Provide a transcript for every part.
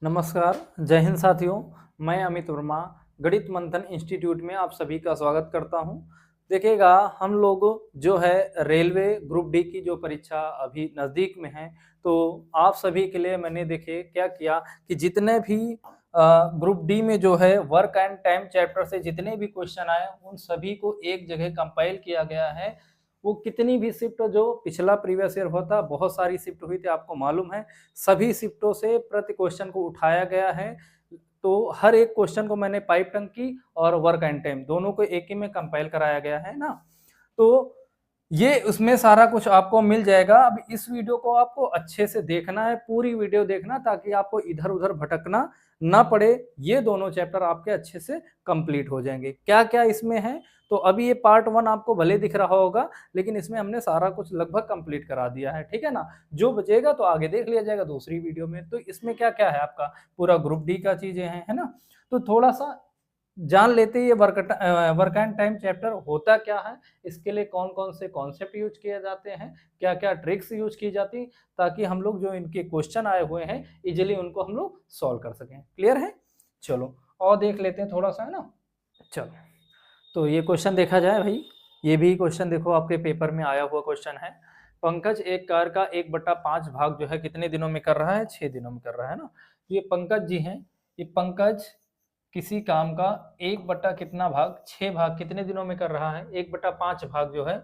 नमस्कार, जय हिंद साथियों। मैं अमित वर्मा गणित मंथन इंस्टीट्यूट में आप सभी का स्वागत करता हूं। देखिएगा, हम लोग जो है रेलवे ग्रुप डी की जो परीक्षा अभी नज़दीक में है, तो आप सभी के लिए मैंने देखिए क्या किया कि जितने भी ग्रुप डी में जो है वर्क एंड टाइम चैप्टर से जितने भी क्वेश्चन आए उन सभी को एक जगह कंपाइल किया गया है। वो कितनी भी शिफ्ट जो पिछला प्रीवियस ईयर हुआ था, बहुत सारी शिफ्ट हुई थी, आपको मालूम है। सभी शिफ्टों से प्रति क्वेश्चन को उठाया गया है। तो हर एक क्वेश्चन को मैंने पाइप टंकी और वर्क एंड टाइम दोनों को एक ही में कंपाइल कराया गया है ना। तो ये उसमें सारा कुछ आपको मिल जाएगा। अब इस वीडियो को आपको अच्छे से देखना है, पूरी वीडियो देखना, ताकि आपको इधर उधर भटकना ना पड़े। ये दोनों चैप्टर आपके अच्छे से कंप्लीट हो जाएंगे। क्या क्या इसमें है, तो अभी ये पार्ट 1 आपको भले दिख रहा होगा, लेकिन इसमें हमने सारा कुछ लगभग कंप्लीट करा दिया है, ठीक है ना। जो बचेगा तो आगे देख लिया जाएगा दूसरी वीडियो में। तो इसमें क्या क्या है, आपका पूरा ग्रुप डी का चीजें हैं, है ना। तो थोड़ा सा जान लेते हैं ये वर्क एंड टाइम चैप्टर होता क्या है, इसके लिए कौन कौन से कॉन्सेप्ट यूज किए जाते हैं, क्या क्या ट्रिक्स यूज की जाती, ताकि हम लोग जो इनके क्वेश्चन आए हुए हैं इजीली उनको हम लोग सॉल्व कर सकें। क्लियर है? चलो और देख लेते हैं थोड़ा सा, है ना। चलो, तो ये क्वेश्चन देखा जाए भाई। ये भी क्वेश्चन देखो, आपके पेपर में आया हुआ क्वेश्चन है। पंकज एक कार का 1/5 भाग जो है कितने दिनों में कर रहा है? 6 दिनों में कर रहा है ना। तो ये पंकज जी हैं। ये पंकज किसी काम का 1 बटा कितना भाग, 6 भाग कितने दिनों में कर रहा है? 1/5 भाग जो है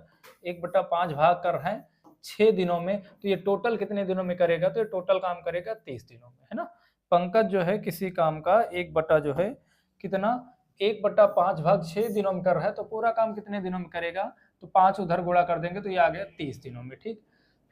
1/5 भाग कर रहा है 6 दिनों में। तो ये टोटल कितने दिनों में करेगा? तो ये टोटल काम करेगा 30 दिनों में, है ना। पंकज जो है किसी काम का 1 बटा जो है कितना, 1/5 भाग 6 दिनों में कर रहा है, तो पूरा काम कितने दिनों में करेगा? तो 5 उधर गुणा कर देंगे तो ये आ गया 30 दिनों में। ठीक,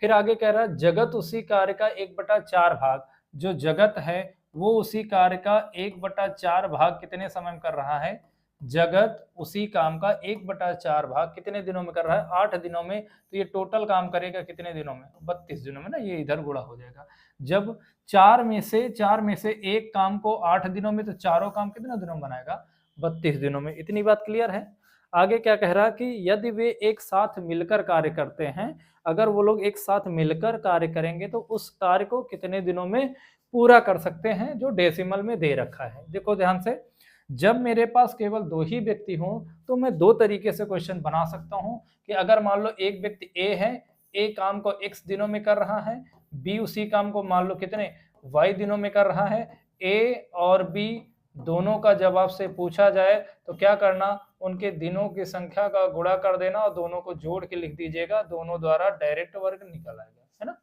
फिर आगे कह रहा है जगत उसी कार्य का 1/4 भाग, जो जगत है वो उसी कार्य का 1/4 भाग कितने समय में कर रहा है? जगत उसी काम का 1/4 भाग कितने दिनों में कर रहा है? 8 दिनों में। तो ये टोटल काम करेगा कितने दिनों में? 32 दिनों में ना। ये इधर गुणा हो जाएगा। जब 4 में से एक काम को 8 दिनों में, तो चारों काम कितने दिनों में बनाएगा? 32 दिनों में। इतनी बात क्लियर है? आगे क्या कह रहा है कि यदि वे एक साथ मिलकर कार्य करते हैं, अगर वो लोग एक साथ मिलकर कार्य करेंगे तो उस कार्य को कितने दिनों में पूरा कर सकते हैं, जो डेसिमल में दे रखा है। देखो ध्यान से, जब मेरे पास केवल 2 ही व्यक्ति हों तो मैं 2 तरीके से क्वेश्चन बना सकता हूं कि अगर मान लो एक व्यक्ति ए है, ए काम को x दिनों में कर रहा है, बी उसी काम को मान लो कितने y दिनों में कर रहा है। ए और बी दोनों का जब आपसे पूछा जाए तो क्या करना, उनके दिनों की संख्या का गुणा कर देना और दोनों को जोड़ के लिख दीजिएगा, दोनों द्वारा डायरेक्ट वर्ग निकल आएगा, है ना।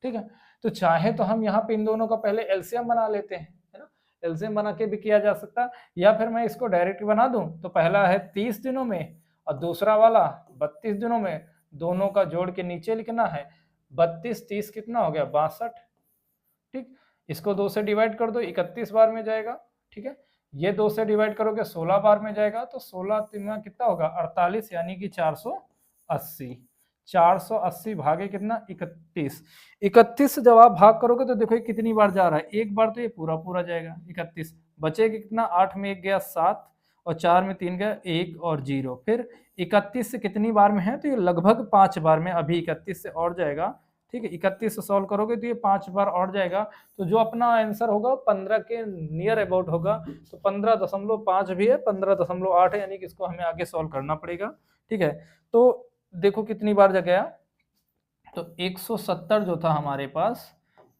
ठीक है, तो चाहे तो हम यहाँ पे इन दोनों का पहले एलसीएम बना लेते हैं, है ना। एलसीएम बना के भी किया जा सकता है, या फिर मैं इसको डायरेक्ट बना दूं। तो पहला है 30 दिनों में और दूसरा वाला 32 दिनों में, दोनों का जोड़ के नीचे लिखना है। 32 30 कितना हो गया? 62। ठीक, इसको 2 से डिवाइड कर दो, 31 बार में जाएगा। ठीक है, ये 2 से डिवाइड करोगे 16 बार में जाएगा, तो 16 में कितना होगा? 48, यानी कि 480। 480 भागे कितना? 31। 31 जब आप भाग करोगे तो देखो ये कितनी बार जा रहा है? एक बार, तो ये पूरा पूरा जाएगा 31। बचेगा कितना? 8 में 1 गया 7 और 4 में 3 गया 1 और 0। फिर 31 से कितनी बार में है? तो ये लगभग 5 बार में। अभी 31 से और जाएगा। ठीक है, 31 से सॉल्व करोगे तो ये 5 बार और जाएगा। तो जो अपना आंसर होगा 15 के नियर अबाउट होगा। तो 15.5 भी है, 15.8 है, यानी कि इसको हमें आगे सॉल्व करना पड़ेगा। ठीक है, तो देखो कितनी बार जा गया। तो 170 जो था हमारे पास,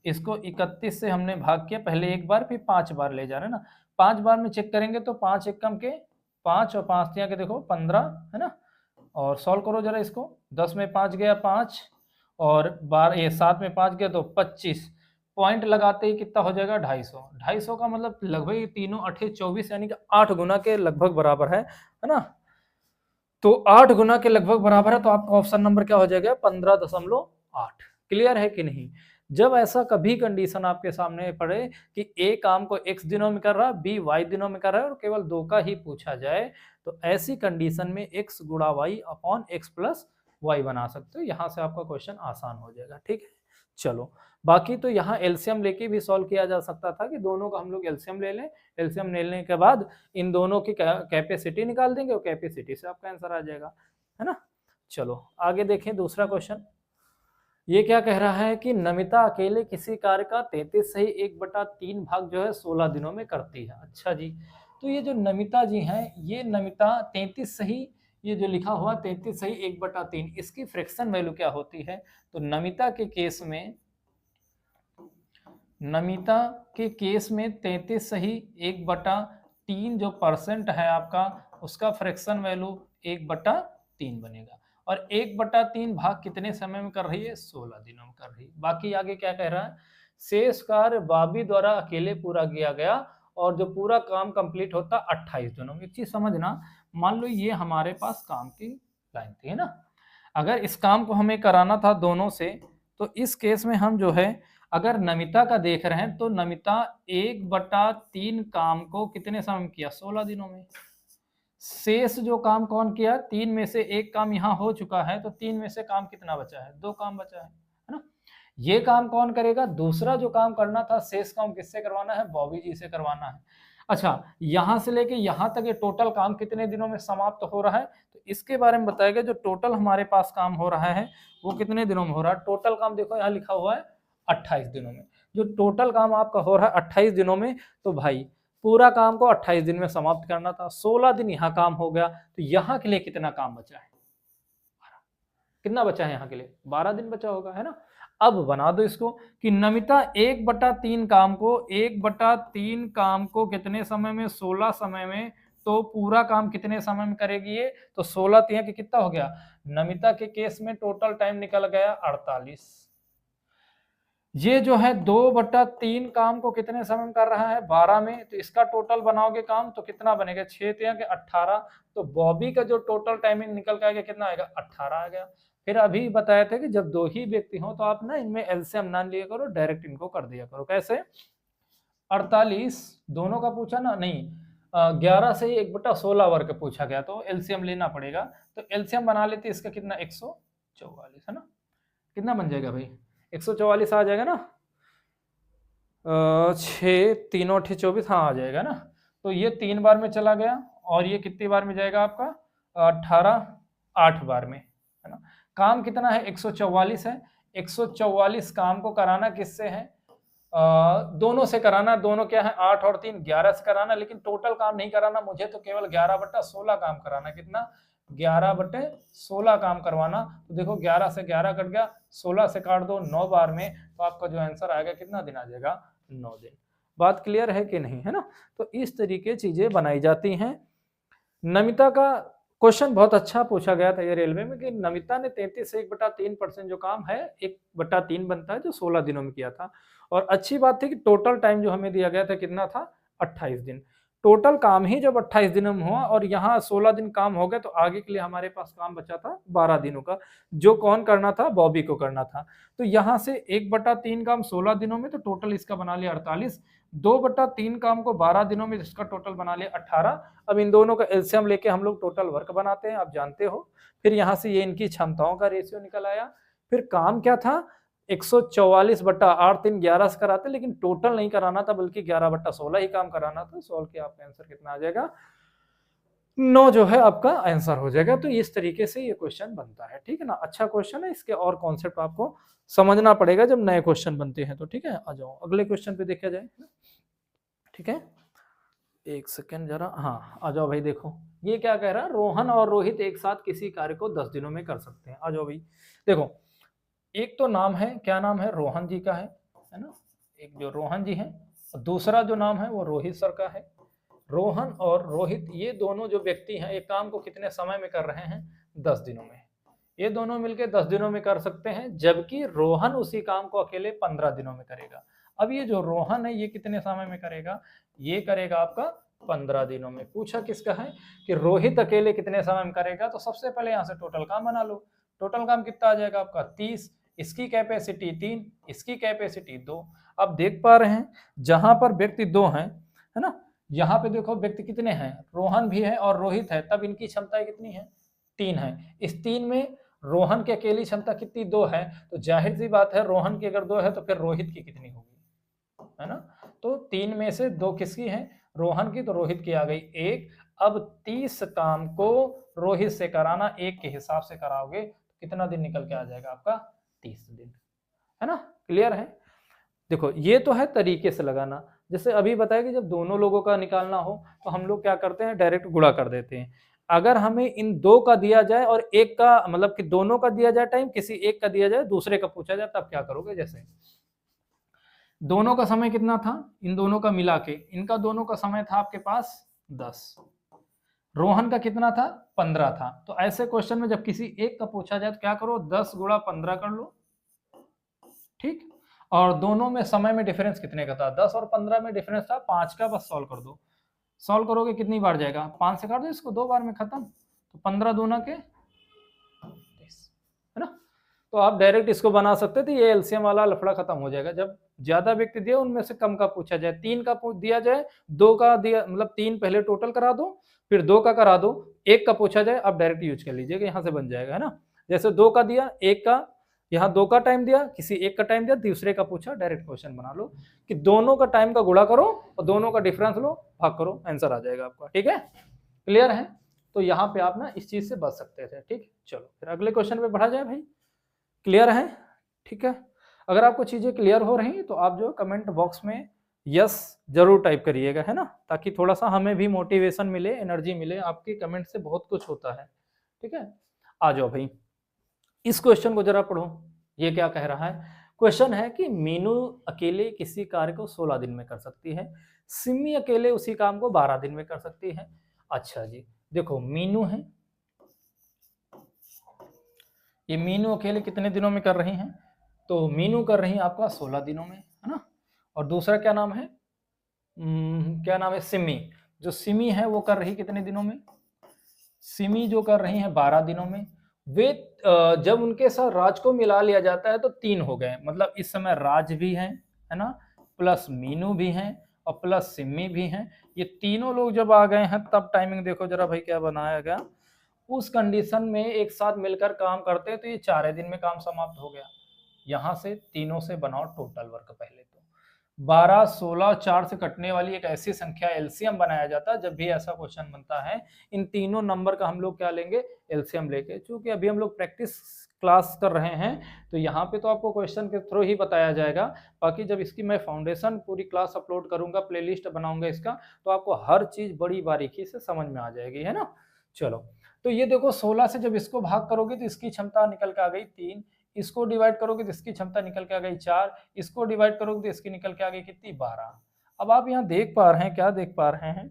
इसको 31 से हमने भाग किया, पहले एक बार फिर 5 बार ले जा रहे हैं ना। 5 बार में चेक करेंगे तो 5 एकम के 5 और 5 तिया के देखो 15, है ना। और सॉल्व करो जरा इसको, 10 में 5 गया 5 और 12, ये 7 में 5 गया तो 25। पॉइंट लगाते ही कितना हो जाएगा? 250। 250 का मतलब लगभग तीनों 8 24, यानी कि 8 गुना के लगभग बराबर है ना। तो 8 गुना के लगभग बराबर है, तो आपका ऑप्शन नंबर क्या हो जाएगा? 15.8। क्लियर है कि नहीं? जब ऐसा कभी कंडीशन आपके सामने पड़े कि ए काम को x दिनों में कर रहा है, बी y दिनों में कर रहा है और केवल 2 का ही पूछा जाए, तो ऐसी कंडीशन में x गुणा y upon x plus y बना सकते हो। यहां से आपका क्वेश्चन आसान हो जाएगा। ठीक है, चलो बाकी तो यहाँ एलसीएम लेके भी सॉल्व किया जा सकता था कि दोनों का हम लोग एलसीएम ले लें। एलसीएम लेने के बाद इन दोनों की कैपेसिटी निकाल देंगे और कैपेसिटी से आपका आंसर आ जाएगा, है ना। चलो आगे देखें दूसरा क्वेश्चन। ये क्या कह रहा है कि नमिता अकेले किसी कार्य का 33 सही 1/3 भाग जो है 16 दिनों में करती है। अच्छा जी, तो ये जो नमिता जी हैं, ये नमिता 33 सही, ये जो लिखा हुआ 33 सही 1/3, इसकी फ्रैक्शन वैल्यू क्या होती है? तो नमिता के केस में, नमिता के केस में 33 सही 1/3 जो परसेंट है आपका, उसका फ्रैक्शन वैल्यू 1/3 बनेगा। और 1/3 भाग कितने समय में कर रही है? 16 दिनों में कर रही है। बाकी आगे क्या कह रहा है? शेष कार्य बॉबी द्वारा अकेले पूरा किया गया और जो पूरा काम कंप्लीट होता 28 दिनों में। एक चीज समझना, मान लो ये हमारे पास काम की लाइन थी, है ना? अगर इस काम को हमें कराना था दोनों से, तो इस केस में हम जो है, अगर नमिता का देख रहे हैं तो नमिता 1/3 काम को कितने समय में किया? 16 दिनों में। शेष जो काम कौन किया? 3 में से एक काम यहाँ हो चुका है, तो 3 में से काम कितना बचा है? 2 काम बचा है ना? ये काम कौन करेगा? दूसरा जो काम करना था, शेष काम किससे करवाना है? बॉबी जी से करवाना है। अच्छा, यहां से लेके यहां तक ये टोटल काम कितने दिनों में समाप्त हो रहा है? तो इसके बारे में बताया गया। जो टोटल हमारे पास काम हो रहा है वो कितने दिनों में हो रहा है? टोटल काम देखो यहाँ लिखा हुआ है 28 दिनों में। जो टोटल काम आपका हो रहा है 28 दिनों में, तो भाई पूरा काम को 28 दिन में समाप्त करना था। 16 दिन यहाँ काम हो गया, तो यहाँ के लिए कितना काम बचा है? कितना बचा है यहाँ के लिए? 12 दिन बचा होगा, है ना? अब बना दो इसको कि नमिता 1/3 काम को, 1/3 काम को कितने समय में? 16 समय में। तो पूरा काम कितने समय में करेगी ये? तो 16 तिया के कितना हो गया? नमिता के केस में टोटल टाइम निकल गया 48। ये जो है 2/3 काम को कितने समय में कर रहा है? 12 में। तो इसका टोटल बनाओगे काम तो कितना बनेगा? 6 तिया के 18। तो बॉबी का जो टोटल टाइमिंग निकल के आएगा कितना आएगा? 18 आ गया। फिर अभी बताया था कि जब दो ही व्यक्ति हो तो आप ना इनमें एलसीएम ना लिया करो, डायरेक्ट इनको कर दिया करो। कैसे? 48 दोनों का पूछा ना? नहीं, 11 से ही 1/16 वर्ग पूछा गया, तो एलसीएम लेना पड़ेगा। तो एलसीएम बना लेते, इसका कितना? 144, है ना? कितना बन जाएगा भाई? 144 आ जाएगा ना? 6 तीनों 24, हाँ आ जाएगा ना? तो ये 3 बार में चला गया और ये कितनी बार में जाएगा आपका? 18 8 बार में, है ना? काम कितना है? 144 है। 144 काम को कराना किससे है? दोनों से कराना। दोनों क्या है? 8 और 3 11 से कराना, लेकिन टोटल काम नहीं कराना मुझे, तो केवल 11/16 काम कराना। कितना? 11/16 काम करवाना। तो देखो 11 से 11 कट गया, 16 से काट दो 9 बार में, तो आपका जो आंसर आएगा कितना दिन आ जाएगा? 9 दिन। बात क्लियर है कि नहीं, है ना? तो इस तरीके चीजें बनाई जाती हैं। नमिता का क्वेश्चन बहुत अच्छा पूछा गया था ये रेलवे में कि नमिता ने 33 से 1/3% जो काम है 1/3 बनता है, जो 16 दिनों में किया था। और अच्छी बात थी कि टोटल टाइम जो हमें दिया गया था कितना था? 28 दिन। टोटल काम ही जब 28 दिनों में हुआ और यहाँ 16 दिन काम हो गए, तो आगे के लिए हमारे पास काम बचा था 12 दिनों का, जो कौन करना था? बॉबी को करना था। तो यहाँ से 1/3 काम 16 दिनों में, तो टोटल इसका बना लिया 48। 2/3 काम को 12 दिनों में, जिसका टोटल बना लिया 18। अब इन दोनों का एलसीएम लेके हम लोग टोटल वर्क बनाते हैं, आप जानते हो। फिर यहाँ से ये इनकी क्षमताओं का रेशियो निकल आया। फिर काम क्या था? 144/8 3 11 से कराते, लेकिन टोटल नहीं कराना था, बल्कि 11/16 ही काम कराना था। सॉल्व किया, आपका आंसर कितना आ जाएगा? 9 जो है आपका आंसर हो जाएगा। तो इस तरीके से ये क्वेश्चन बनता है, ठीक है ना? अच्छा क्वेश्चन है, इसके और कॉन्सेप्ट आपको समझना पड़ेगा जब नए क्वेश्चन बनते हैं तो, ठीक है? आ जाओ अगले क्वेश्चन पे देखा जाए, ठीक है? एक सेकेंड जरा, हाँ आ जाओ भाई। देखो ये क्या कह रहा है? रोहन और रोहित एक साथ किसी कार्य को 10 दिनों में कर सकते हैं। आ जाओ भाई। देखो, एक तो नाम है, क्या नाम है? रोहन जी का है ना? एक जो रोहन जी है, दूसरा जो नाम है वो रोहित सर का है। रोहन और रोहित ये दोनों जो व्यक्ति हैं, एक काम को कितने समय में कर रहे हैं? 10 दिनों में। ये दोनों मिलकर 10 दिनों में कर सकते हैं, जबकि रोहन उसी काम को अकेले 15 दिनों में करेगा। अब ये जो रोहन है ये कितने समय में करेगा? ये करेगा आपका 15 दिनों में। पूछा किसका है कि रोहित अकेले कितने समय में करेगा? तो सबसे पहले यहाँ से टोटल काम बना लो। टोटल काम कितना आ जाएगा आपका? 30। इसकी कैपेसिटी 3, इसकी कैपेसिटी 2। अब देख पा रहे हैं जहां पर व्यक्ति 2 हैं, है ना? यहाँ पे देखो व्यक्ति कितने हैं? रोहन भी है और रोहित है, तब इनकी क्षमताएं कितनी है? 3 है। इस 3 में रोहन की अकेली क्षमता कितनी? 2 है। तो जाहिर सी बात है रोहन की अगर 2 है तो फिर रोहित की कितनी होगी, है ना? तो 3 में से 2 किसकी है? रोहन की। तो रोहित की आ गई 1। अब 30 काम को रोहित से कराना 1 के हिसाब से कराओगे तो कितना दिन निकल के आ जाएगा आपका? 30 दिन। है ना, क्लियर है। देखो ये तो है तरीके से लगाना, जैसे अभी बताया कि जब दोनों लोगों का निकालना हो तो हम लोग क्या करते हैं, डायरेक्ट गुणा कर देते हैं। अगर हमें इन दो का दिया जाए और एक का मतलब कि दोनों का दिया जाए टाइम, किसी एक का दिया जाए दूसरे का पूछा जाए, तब क्या करोगे, जैसे दोनों का समय कितना था, इन दोनों का मिला के इनका दोनों का समय था आपके पास 10, रोहन का कितना था 15 था। तो ऐसे क्वेश्चन में जब किसी एक का पूछा जाए तो क्या करो, 10 गुणा 15 कर लो, ठीक। और दोनों में समय में डिफरेंस कितने का था, 10 और 15 में डिफरेंस था 5 का, बस सॉल्व कर दो। सॉल्व करोगे कितनी बार जाएगा, 5 से काट दो इसको, 2 बार में खत्म। तो 15 दूना के 30, है ना। तो आप डायरेक्ट इसको बना सकते थे, ये एलसीएम वाला लफड़ा खत्म हो जाएगा। जब ज्यादा व्यक्ति दिए उनमें से कम का पूछा जाए, 3 का दिया जाए, 2 का दिया मतलब 3 पहले टोटल करा दो, फिर 2 का करा दो, 1 का पूछा जाए, आप डायरेक्ट यूज कर लीजिएगा, यहाँ से बन जाएगा, है ना। जैसे 2 का दिया, 1 का, यहाँ 2 का टाइम दिया, किसी एक का टाइम दिया, दूसरे का पूछा, डायरेक्ट क्वेश्चन बना लो कि दोनों का टाइम का गुणा करो और दोनों का डिफरेंस लो, भाग करो, आंसर आ जाएगा आपका, ठीक है, क्लियर है। तो यहाँ पे आप ना इस चीज से बच सकते थे, ठीक। चलो फिर अगले क्वेश्चन पे बढ़ा जाए भाई, क्लियर है, ठीक है। अगर आपको चीजें क्लियर हो रही तो आप जो कमेंट बॉक्स में यस जरूर टाइप करिएगा, है ना, ताकि थोड़ा सा हमें भी मोटिवेशन मिले, एनर्जी मिले, आपके कमेंट से बहुत कुछ होता है, ठीक है। आ जाओ भाई, इस क्वेश्चन को जरा पढ़ो, ये क्या कह रहा है। क्वेश्चन है कि मीनू अकेले किसी कार्य को 16 दिन में कर सकती है, सिमी अकेले उसी काम को 12 दिन में कर सकती है। अच्छा जी, देखो मीनू है, ये मीनू अकेले कितने दिनों में कर रही हैं, तो मीनू कर रही है आपका 16 दिनों में, है ना। और दूसरा क्या नाम है, क्या नाम है, सिमी, जो सिमी है वो कर रही कितने दिनों में, सिमी जो कर रही है 12 दिनों में। वे जब उनके साथ राज को मिला लिया जाता है तो 3 हो गए, मतलब इस समय राज भी है ना, प्लस मीनू भी हैं और प्लस सिमी भी हैं। ये तीनों लोग जब आ गए हैं तब टाइमिंग देखो जरा भाई क्या बनाया गया, उस कंडीशन में एक साथ मिलकर काम करते हैं तो ये 4 दिन में काम समाप्त हो गया। यहां से तीनों से बनाओ टोटल वर्क, पहले तो 12, 16, 4 से कटने वाली एक ऐसी संख्या एलसीएम बनाया जाता है। जब भी ऐसा क्वेश्चन बनता है इन तीनों नंबर का हम लोग क्या लेंगे, एलसीएम लेके। चूंकि अभी हम लोग प्रैक्टिस क्लास कर रहे हैं तो यहाँ पे तो आपको क्वेश्चन के थ्रू ही बताया जाएगा, बाकी जब इसकी मैं फाउंडेशन पूरी क्लास अपलोड करूंगा, प्लेलिस्ट बनाऊंगा इसका, तो आपको हर चीज बड़ी बारीकी से समझ में आ जाएगी, है ना। चलो तो ये देखो 16 से जब इसको भाग करोगे तो इसकी क्षमता निकल के आ गई 3, इसको डिवाइड करोगे तो इसकी क्षमता निकल के आ गई 4, इसको डिवाइड करोगे तो इसकी निकल के आ गई कितनी 12। अब आप यहाँ देख पा रहे हैं, क्या देख पा रहे हैं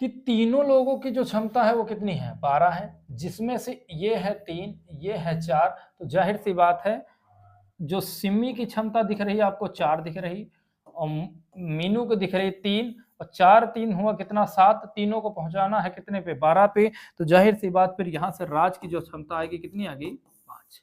कि तीनों लोगों की जो क्षमता है वो कितनी है, 12 है, जिसमें से ये है 3, ये है 4, तो जाहिर सी बात है जो सिमी की क्षमता दिख रही है आपको 4 दिख रही, और मीनू को दिख रही 3, और 4 3 हुआ कितना 7, तीनों को पहुंचाना है कितने पे, 12 पे। तो जाहिर सी बात फिर यहाँ से राज की जो क्षमता आएगी कितनी आ गई, 5।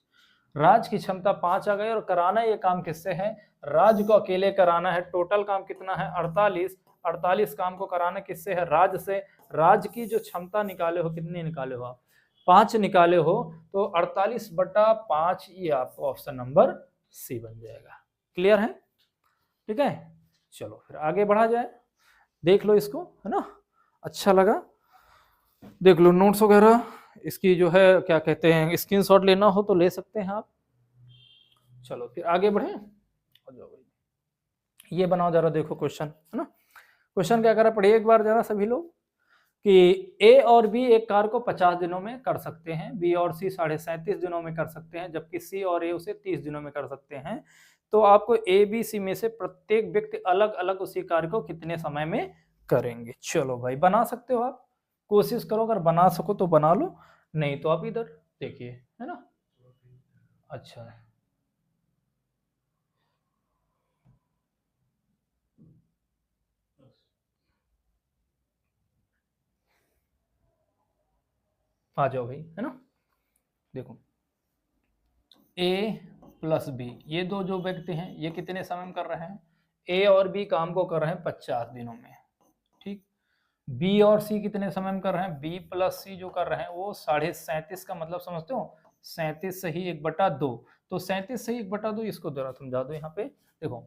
राज की क्षमता 5 आ गई, और कराना ये काम किससे है, राज को अकेले कराना है। टोटल काम कितना है 48, 48 काम को कराना किससे है, राज से। राज की जो क्षमता निकाले हो, कितनी निकाले हो आप, 5 निकाले हो, तो 48/5 ये आपको ऑप्शन नंबर सी बन जाएगा, क्लियर है, ठीक है। चलो फिर आगे बढ़ा जाए, देख लो इसको, है ना, अच्छा लगा देख लो नोट्स वगैरह, इसकी जो है क्या कहते हैं स्क्रीनशॉट लेना हो तो ले सकते हैं आप। चलो फिर आगे बढ़े, ये बनाओ जरा, देखो क्वेश्चन, है ना। क्वेश्चन क्या करा पढ़िए एक बार जरा सभी लोग, कि ए और बी एक कार को 50 दिनों में कर सकते हैं, बी और सी 37.5 दिनों में कर सकते हैं, जबकि सी और ए उसे 30 दिनों में कर सकते हैं। तो आपको ए बी सी में से प्रत्येक व्यक्ति अलग अलग उसी कार्य को कितने समय में करेंगे। चलो भाई बना सकते हो आप, कोशिश करो, अगर बना सको तो बना लो, नहीं तो आप इधर देखिए, है ना। अच्छा आ जाओ भाई, है ना। देखो ए प्लस बी, ये दो जो व्यक्ति हैं ये कितने समय में कर रहे हैं, ए और बी काम को कर रहे हैं 50 दिनों में, ठीक। बी और सी कितने समय में कर रहे हैं, बी प्लस सी जो कर रहे हैं वो 37.5 का मतलब समझते हो, 37 सही 1/2, तो 37 सही 1/2 इसको जरा समझा दो यहाँ पे। देखो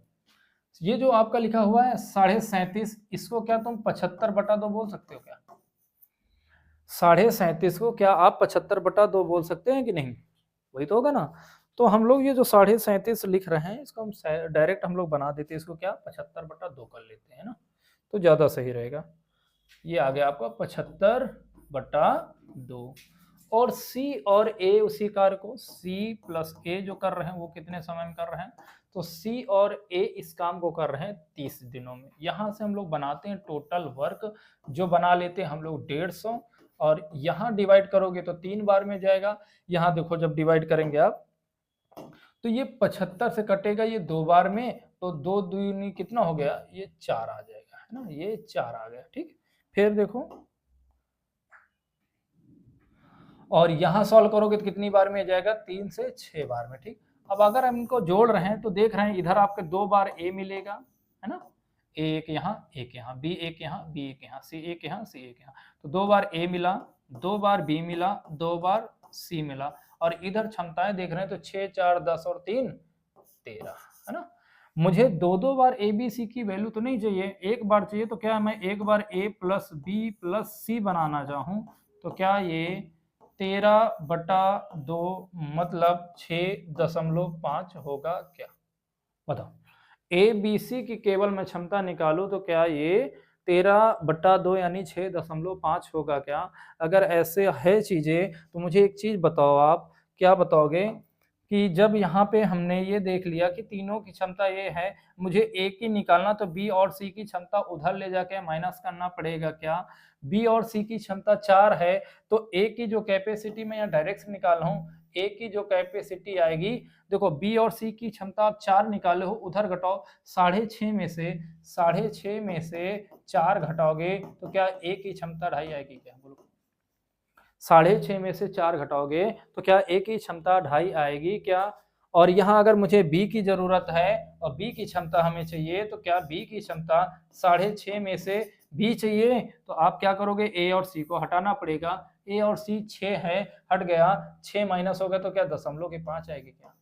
ये जो आपका लिखा हुआ है 37.5, इसको क्या तुम 75/2 बोल सकते हो क्या, 37.5 को क्या आप 75/2 बोल सकते हैं कि नहीं? वही तो होगा ना। तो हम लोग ये जो 37.5 लिख रहे हैं इसको हम डायरेक्ट हम लोग बना देते हैं, इसको क्या 75/2 कर लेते हैं ना, तो ज्यादा सही रहेगा। ये आ गया आपका 75/2। और C और A उसी कार्य को C प्लस A जो कर रहे हैं वो कितने समय में कर रहे हैं, तो C और A इस काम को कर रहे हैं 30 दिनों में। यहां से हम लोग बनाते हैं टोटल वर्क, जो बना लेते हैं हम लोग 150, और यहां डिवाइड करोगे तो 3 बार में जाएगा। यहां देखो जब डिवाइड करेंगे आप तो ये 75 से कटेगा ये 2 बार में, तो 2 दूनी कितना हो गया, ये 4 आ जाएगा, है ना, ये 4 आ गया। ठीक, फिर देखो और यहां सॉल्व करोगे तो कितनी बार में जाएगा, 3 से 6 बार में। ठीक, अब अगर हम इनको जोड़ रहे हैं तो देख रहे हैं इधर आपके 2 बार ए मिलेगा, है ना, एक यहाँ एक यहाँ, बी एक यहाँ बी एक यहाँ, सी एक यहाँ सी एक यहाँ, तो 2 बार ए मिला, 2 बार बी मिला, 2 बार सी मिला, और इधर क्षमताएं देख रहे हैं तो 6 4 10 और 3 13, है ना। मुझे 2 बार ए बी सी की वैल्यू तो नहीं चाहिए, एक बार चाहिए, तो क्या मैं एक बार ए प्लस बी प्लस सी बनाना चाहूं तो क्या ये 13/2 मतलब 6.5 होगा क्या, बताओ। ए बी सी की केवल मैं क्षमता निकालूं तो क्या ये 13/2 यानी 6.5 होगा क्या? अगर ऐसे है चीजें तो मुझे एक चीज बताओ, आप क्या बताओगे कि जब यहाँ पे हमने ये देख लिया कि तीनों की क्षमता ये है, मुझे ए की निकालना तो बी और सी की क्षमता उधर ले जाके माइनस करना पड़ेगा क्या? बी और सी की क्षमता 4 है, तो ए की जो कैपेसिटी मैं यहाँ डायरेक्ट निकाल रहा हूँ, ए की जो कैपेसिटी आएगी, देखो बी और सी की क्षमता आप 4 निकाले हो, उधर घटाओ 6.5 में से 4 घटाओगे तो क्या ए की क्षमता 2.5 आएगी क्या, बोलो। 6.5 में से 4 घटाओगे तो क्या ए की क्षमता 2.5 आएगी क्या? और यहाँ अगर मुझे बी की जरूरत है और बी की क्षमता हमें चाहिए, तो क्या बी की क्षमता 6.5 में से बी चाहिए, तो आप क्या करोगे, ए और सी को हटाना पड़ेगा। ए और सी 6 है, हट गया, 6 माइनस हो गया तो क्या 0.5 आएगी क्या?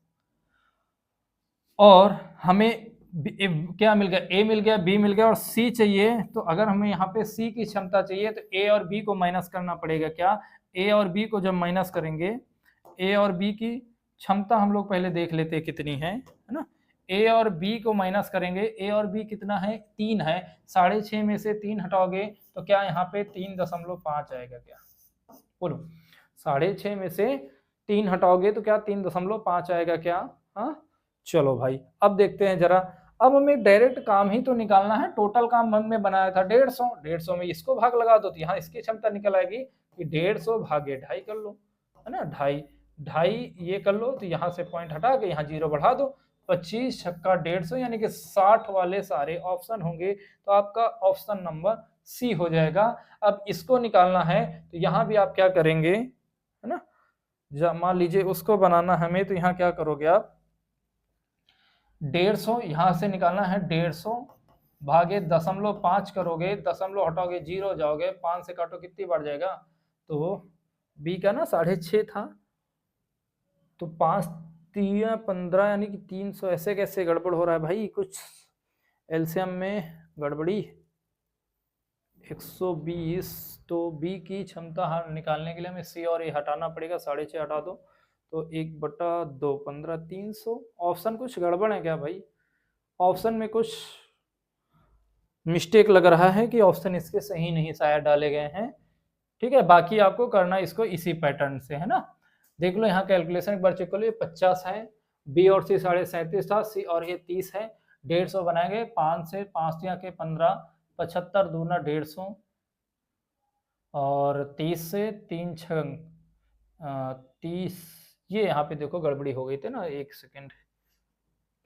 और हमें क्या मिल गया, ए मिल गया, बी मिल गया और सी चाहिए, तो अगर हमें यहाँ पे सी की क्षमता चाहिए तो ए और बी को माइनस करना पड़ेगा क्या? ए और बी को जब माइनस करेंगे, ए और बी की क्षमता हम लोग पहले देख लेते हैं कितनी है ना। ए और बी को माइनस करेंगे, ए और बी कितना है, 3 है, 6.5 में से 3 हटाओगे तो क्या यहाँ पे 3.5 आएगा क्या, बोलो। 6.5 में से 3 हटाओगे तो क्या 3.5 आएगा क्या? हाँ, चलो भाई अब देखते हैं जरा। अब हमें डायरेक्ट काम ही तो निकालना है, टोटल काम हमने बनाया था 150, 150 में इसको भाग लगा दो तो यहाँ इसकी क्षमता निकल आएगी कि 150 भागे 2.5 कर लो, है ना, 2.5 2.5 ये कर लो, तो यहाँ से पॉइंट हटा के यहाँ 0 बढ़ा दो, 25 छक्का 150 यानी कि 60 वाले सारे ऑप्शन होंगे, तो आपका ऑप्शन नंबर सी हो जाएगा। अब इसको निकालना है तो यहाँ भी आप क्या करेंगे, है ना, जब मान लीजिए उसको बनाना हमें, तो यहाँ क्या करोगे आप, 150 यहां से निकालना है, 150 भागे 0.5 करोगे, दशमलव हटाओगे 0 जाओगे, 5 से काटो कितनी बार जाएगा, तो बी का ना 6.5 था, तो 5 3 15 यानी कि 300, ऐसे कैसे गड़बड़ हो रहा है भाई, कुछ एलसीएम में गड़बड़ी। 120, तो बी की क्षमता निकालने के लिए हमें सी और ए हटाना पड़ेगा, 6.5 हटा दो तो 1/2 15 300। ऑप्शन कुछ गड़बड़ है क्या भाई, ऑप्शन में कुछ मिस्टेक लग रहा है कि ऑप्शन इसके सही नहीं शायद डाले गए हैं। ठीक है, बाकी आपको करना इसको इसी पैटर्न से, है ना। देख लो यहाँ कैलकुलेशन एक बार चेक कर लो, 50 है, बी और सी 37.5 था, सी और ये 30 है, 150 बनाएंगे, 5 से 5 के 15, 75 दूना 150, और 30 से 3 छंग 30, ये यहाँ पे देखो गड़बड़ी हो गई थी ना, एक सेकेंड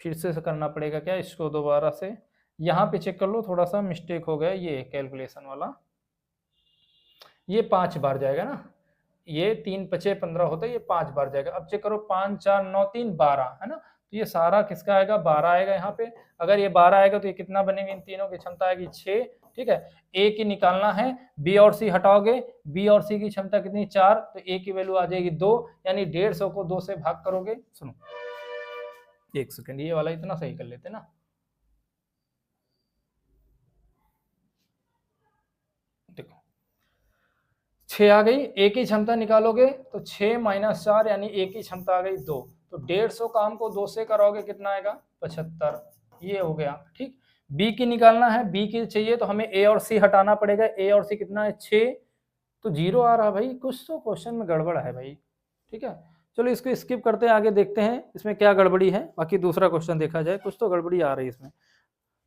फिर से करना पड़ेगा क्या इसको दोबारा से, यहाँ पे चेक कर लो थोड़ा सा मिस्टेक हो गया, ये कैलकुलेशन वाला, ये 5 बार जाएगा ना, ये 3 5 15 होता है, ये 5 बार जाएगा। अब चेक करो 5 4 9 3 12, है ना, तो ये सारा किसका आएगा, 12 आएगा यहाँ पे। अगर ये 12 आएगा तो ये कितना बनेगा, इन तीनों की क्षमता आएगी 6। ठीक है, ए की निकालना है, बी और सी हटाओगे, बी और सी की क्षमता कितनी 4, तो ए की वैल्यू आ जाएगी 2, यानी 150 को 2 से भाग करोगे, सुनो एक सेकंड ये वाला इतना सही कर लेते ना, देखो 6 आ गई, ए की क्षमता निकालोगे तो 6 माइनस 4 यानी ए की क्षमता आ गई 2, तो 150 काम को 2 से कराओगे कितना आएगा 75, ये हो गया। ठीक, बी की निकालना है, बी की चाहिए तो हमें ए और सी हटाना पड़ेगा, ए और सी कितना है 6, तो 0 आ रहा भाई, कुछ तो क्वेश्चन में गड़बड़ है भाई। ठीक है, चलो इसको स्किप करते हैं, आगे देखते हैं इसमें क्या गड़बड़ी है, बाकी दूसरा क्वेश्चन देखा जाए, कुछ तो गड़बड़ी आ रही है इसमें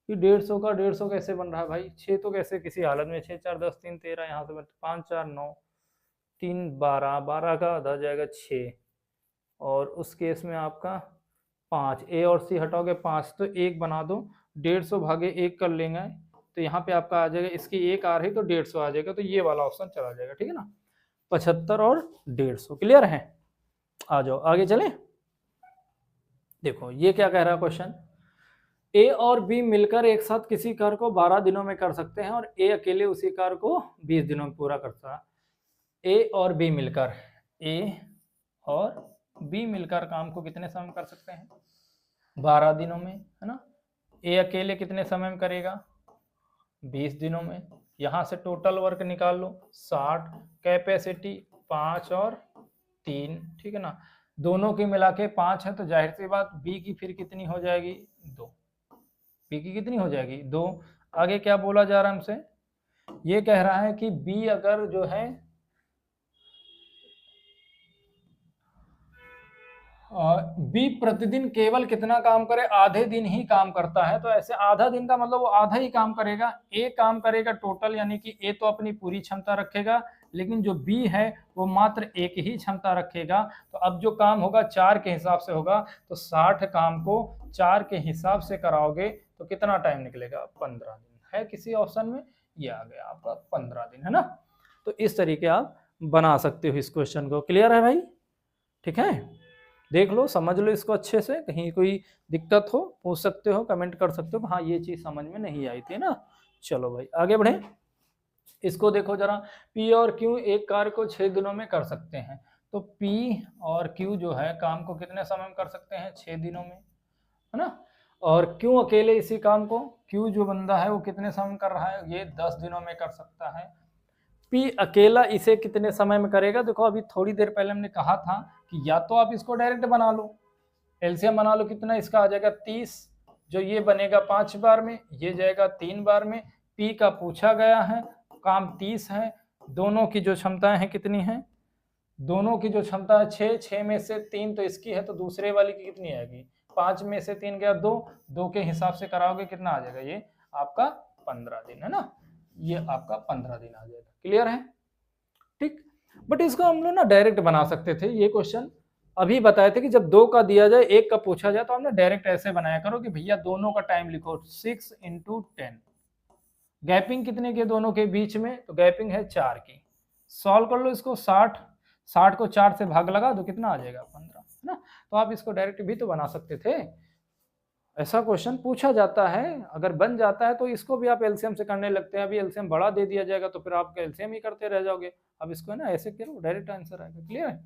कि 150 का 150 कैसे बन रहा है भाई, 6 तो कैसे किसी हालत में, 6 4 10 3 13, यहाँ से 5 4 9 3 12, 12 का आधा जाएगा 6, और उस केस में आपका 5, ए और सी हटाओगे 5, तो 1 बना दो, 150 भागे 1 कर लेंगे, तो यहाँ पे आपका आ जाएगा, इसकी 1 आ रही तो 150 आ जाएगा, तो ये वाला ऑप्शन चला जाएगा। ठीक है ना, 75 और 150 क्लियर है। आ जाओ आगे चले, देखो ये क्या कह रहा है क्वेश्चन, ए और बी मिलकर एक साथ किसी कार्य को 12 दिनों में कर सकते हैं और ए अकेले उसी कार्य को 20 दिनों में पूरा करता है। ए और बी मिलकर, ए और बी मिलकर काम को कितने समय में कर सकते हैं 12 दिनों में, है ना। ए अकेले कितने समय में करेगा 20 दिनों में, यहाँ से टोटल वर्क निकाल लो 60, कैपेसिटी 5 और 3, ठीक है ना, दोनों की मिला के 5 है, तो जाहिर सी बात बी की फिर कितनी हो जाएगी 2, बी की कितनी हो जाएगी 2। आगे क्या बोला जा रहा है हमसे, ये कह रहा है कि बी अगर जो है बी प्रतिदिन केवल कितना काम करे, आधे दिन ही काम करता है, तो ऐसे आधा दिन का मतलब वो आधा ही काम करेगा, ए काम करेगा टोटल, यानी कि ए तो अपनी पूरी क्षमता रखेगा, लेकिन जो बी है वो मात्र एक ही क्षमता रखेगा। तो अब जो काम होगा 4 के हिसाब से होगा, तो 60 काम को 4 के हिसाब से कराओगे तो कितना टाइम निकलेगा 15 दिन, है किसी ऑप्शन में, ये आ गया आपका 15 दिन, है ना। तो इस तरीके आप बना सकते हो इस क्वेश्चन को, क्लियर है भाई, ठीक है, देख लो समझ लो इसको अच्छे से, कहीं कोई दिक्कत हो पूछ सकते हो, कमेंट कर सकते हो हाँ ये चीज समझ में नहीं आई थी ना। चलो भाई आगे बढ़े, इसको देखो जरा, P और Q एक कार्य को 6 दिनों में कर सकते हैं, तो P और Q जो है काम को कितने समय में कर सकते हैं 6 दिनों में, है ना। और Q अकेले इसी काम को, Q जो बंदा है वो कितने समय में कर रहा है, ये 10 दिनों में कर सकता है। P अकेला इसे कितने समय में करेगा, देखो अभी थोड़ी देर पहले हमने कहा था कि या तो आप इसको डायरेक्ट बना लो, एलसीएम बना लो, कितना इसका आ जाएगा 30, जो ये बनेगा 5 बार में, ये जाएगा 3 बार में। P का पूछा गया है, काम 30 है, दोनों की जो क्षमताएं हैं कितनी हैं, दोनों की जो क्षमता है 6, 6 में से 3 तो इसकी है, तो दूसरे वाली की कितनी आएगी 5 में से 3 गया 2, 2 के हिसाब से कराओगे कितना आ जाएगा, ये आपका 15 दिन, है ना, ये आपका 15 दिन आ जाएगा, क्लियर है। ठीक, बट इसको हम लोग ना डायरेक्ट बना सकते थे, ये क्वेश्चन अभी बताए थे कि जब 2 का दिया जाए 1 का पूछा जाए तो हमने डायरेक्ट ऐसे बनाया करो कि भैया दोनों का टाइम लिखो 6 × 10, गैपिंग कितने के दोनों के बीच में, तो गैपिंग है 4 की, सॉल्व कर लो इसको 60, 60 को 4 से भाग लगा दो कितना आ जाएगा 15, है ना। तो आप इसको डायरेक्ट भी तो बना सकते थे, ऐसा क्वेश्चन पूछा जाता है, अगर बन जाता है तो इसको भी आप एलसीएम से करने लगते हैं, अभी एलसीएम बड़ा दे दिया जाएगा तो फिर आप एलसीएम ही करते रह जाओगे, अब इसको है ना ऐसे करो डायरेक्ट आंसर आएगा, क्लियर है।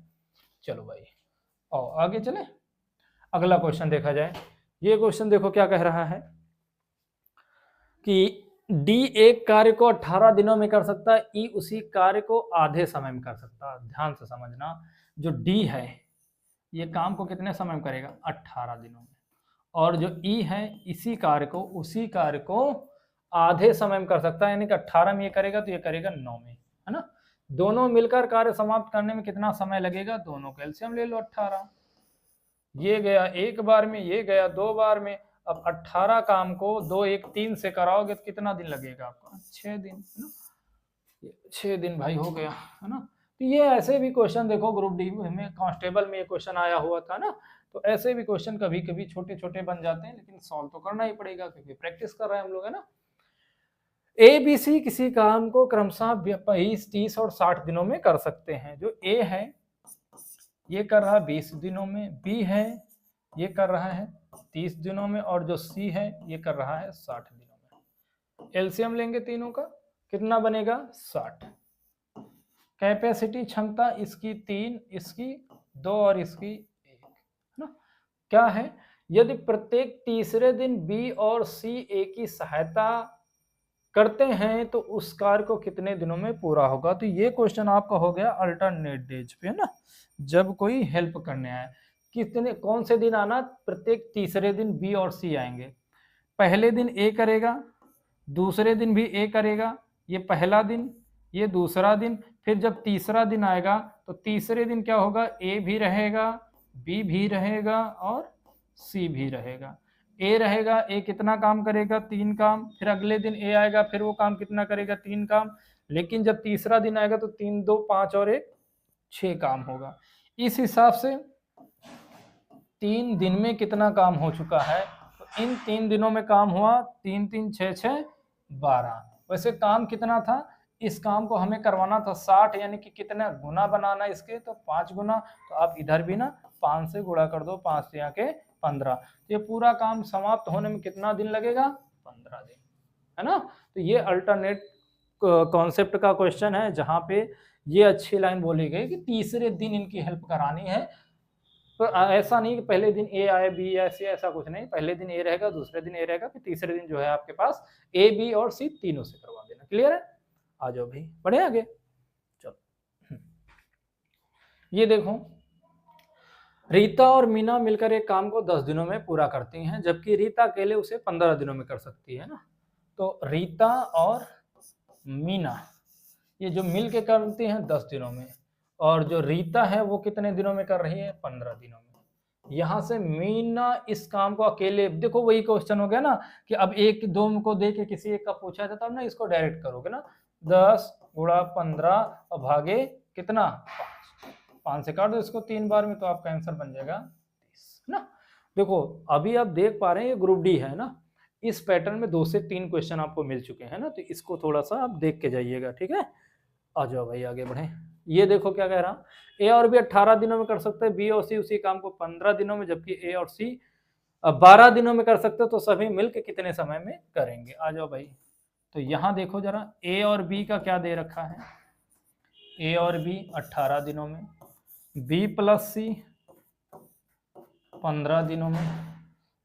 चलो भाई आओ आगे चले, अगला क्वेश्चन देखा जाए, ये क्वेश्चन देखो क्या कह रहा है कि डी एक कार्य को 18 दिनों में कर सकता है, ई उसी कार्य को आधे समय में कर सकता है, ध्यान से समझना, जो डी है ये काम को कितने समय में करेगा 18 दिनों में, और जो ई है इसी कार्य को उसी कार्य को आधे समय में कर सकता है, यानी कि 18 में ये करेगा तो ये करेगा 9 में, है ना। दोनों मिलकर कार्य समाप्त करने में कितना समय लगेगा, दोनों का एलसीएम ले लो 18, ये गया 1 बार में, ये गया 2 बार में, अब 18 काम को 2 1 3 से कराओगे तो कितना दिन लगेगा आपका 6 दिन, है ना, 6 दिन भाई हो गया, है ना। तो ये ऐसे भी क्वेश्चन देखो ग्रुप डी में कांस्टेबल में ये क्वेश्चन आया हुआ था ना, तो ऐसे भी क्वेश्चन कभी कभी छोटे छोटे बन जाते हैं, लेकिन सॉल्व तो करना ही पड़ेगा क्योंकि प्रैक्टिस कर रहे हैं हम लोग, है ना। ए बी सी किसी काम को क्रमशः 20 30 और 60 दिनों में कर सकते हैं, जो ए है ये कर रहा है 20 दिनों में, बी है ये कर रहा है 30 दिनों में, और जो सी है ये कर रहा है 60 दिनों में। एलसीएम लेंगे तीनों का कितना बनेगा 60, कैपेसिटी क्षमता इसकी 3, इसकी 2 और इसकी 1, है ना। क्या है, यदि प्रत्येक तीसरे दिन बी और सी ए की सहायता करते हैं तो उस कार्य को कितने दिनों में पूरा होगा। तो ये क्वेश्चन आपका हो गया अल्टरनेट डेज पे, है ना, जब कोई हेल्प करने आए। कितने कौन से दिन आना, प्रत्येक तीसरे दिन बी और सी आएंगे। पहले दिन ए करेगा, दूसरे दिन भी ए करेगा, ये पहला दिन, ये दूसरा दिन। फिर जब तीसरा दिन आएगा तो तीसरे दिन क्या होगा, ए भी रहेगा, बी भी रहेगा और सी भी रहेगा। ए रहेगा, ए कितना काम करेगा, 3 काम। फिर अगले दिन ए आएगा, फिर वो काम कितना करेगा, 3 काम। लेकिन जब तीसरा दिन आएगा तो 3 2 5 और 1 6 काम होगा। इस हिसाब से 3 दिन में कितना काम हो चुका है, तो इन 3 दिनों में काम हुआ 3 3 6 6 12। वैसे काम कितना था, इस काम को हमें करवाना था 60, यानी कि कितना गुना बनाना इसके, तो 5 गुना। तो आप इधर भी ना 5 से गुणा कर दो, 5 से यहाँ के 15। तो ये पूरा काम समाप्त होने में कितना दिन लगेगा, 15 दिन, है ना। तो ये अल्टरनेट कॉन्सेप्ट का क्वेश्चन है, जहां पे ये अच्छी लाइन बोली गई कि तीसरे दिन इनकी हेल्प करानी है। तो ऐसा नहीं कि पहले दिन ए आए बी आए सी, ऐसा कुछ नहीं। पहले दिन ए रहेगा, दूसरे दिन ए रहेगा, फिर तीसरे दिन जो है आपके पास ए बी और सी तीनों से करवा देना। क्लियर है, आ जाओ भाई, बढ़े आगे। चलो, ये देखो, रीता और मीना मिलकर एक काम को 10 दिनों में पूरा करती हैं, जबकि रीता अकेले उसे 15 दिनों में कर सकती है ना। तो रीता और मीना ये जो मिल के करती हैं 10 दिनों में, और जो रीता है वो कितने दिनों में कर रही है, 15 दिनों में। यहां से मीना इस काम को अकेले, देखो वही क्वेश्चन हो गया ना कि अब एक दो को दे के किसी एक का पूछा था, तब ना इसको डायरेक्ट करोगे ना, 10 गुणा 15 और भागे कितना 5 से काट दो इसको 3 बार में, तो आपका आंसर बन जाएगा 30, है ना। देखो अभी आप देख पा रहे हैं ये ग्रुप डी है ना, इस पैटर्न में 2 से 3 क्वेश्चन आपको मिल चुके हैं ना, तो इसको थोड़ा सा आप देख के जाइएगा, ठीक है। आ जाओ भाई आगे बढ़े। ये देखो क्या कह रहा, ए और बी 18 दिनों में कर सकते हैं, बी और सी उसी काम को 15 दिनों में, जबकि ए और सी 12 दिनों में कर सकते हो। तो सभी मिलकर कितने समय में करेंगे, आ जाओ भाई। तो यहां देखो जरा, ए और बी का क्या दे रखा है, ए और बी 18 दिनों में, बी प्लस सी 15 दिनों में,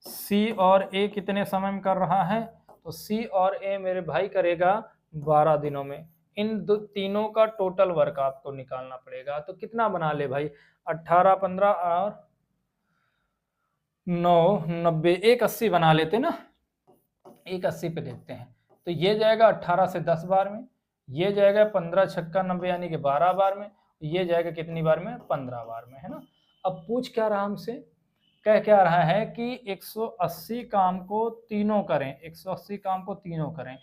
सी और ए कितने समय में कर रहा है, तो सी और ए मेरे भाई करेगा 12 दिनों में। इन तीनों का टोटल वर्क आपको निकालना पड़ेगा। तो कितना बना ले भाई, 18 15 और 9 90, 180 बना लेते ना, 180 पे देखते हैं। तो ये जाएगा 18 से 10 बार में, ये जाएगा 15 छक्का 90 यानी कि 12 बार में, ये जाएगा कितनी बार में, 15 बार में, है ना। अब पूछ क्या रहा हमसे, कह क्या रहा है कि 180 काम को तीनों करें, 180 काम को तीनों करें।